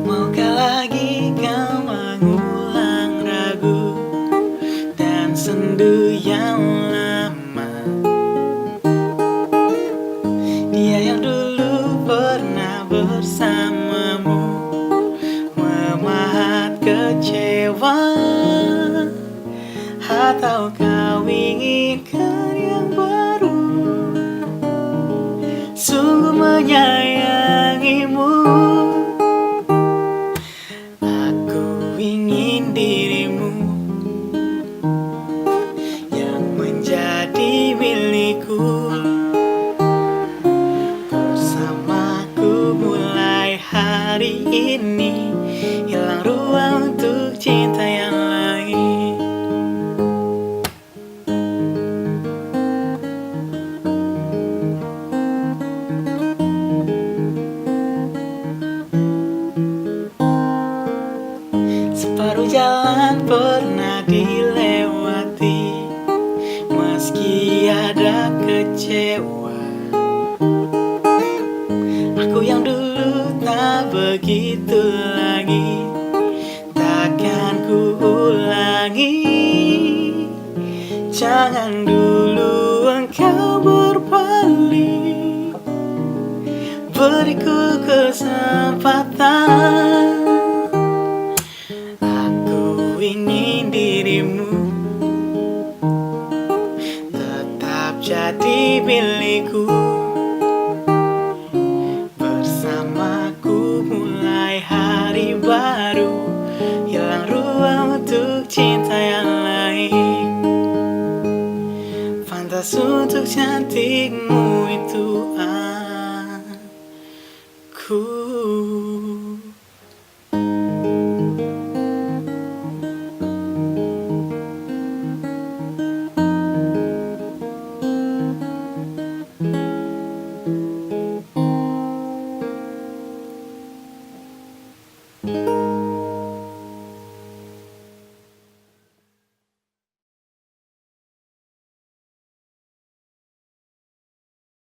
Maukah lagi kau mengulang ragu dan sendu yang lama? Dia yang dulu pernah bersamamu memahat kecewa, atau kau inginkan yang baru? Sungguh menyayangimu, aku ingin dirimu yang menjadi milikku, bersamaku mulai hari ini. Hilang ruang untuk cinta yang lain. Separuh jalan pernah dilewati, meski ada kecewa. Aku yang dulu tak begitu lagi, takkan ku ulangi. Jangan dulu engkau berbalik, beriku kesempatan. Aku ingin dirimu tetap jadi milikku, bersamaku mulai hari baru. Hilang ruang untuk cinta yang lain. Pantas untuk cantikmu itu aku.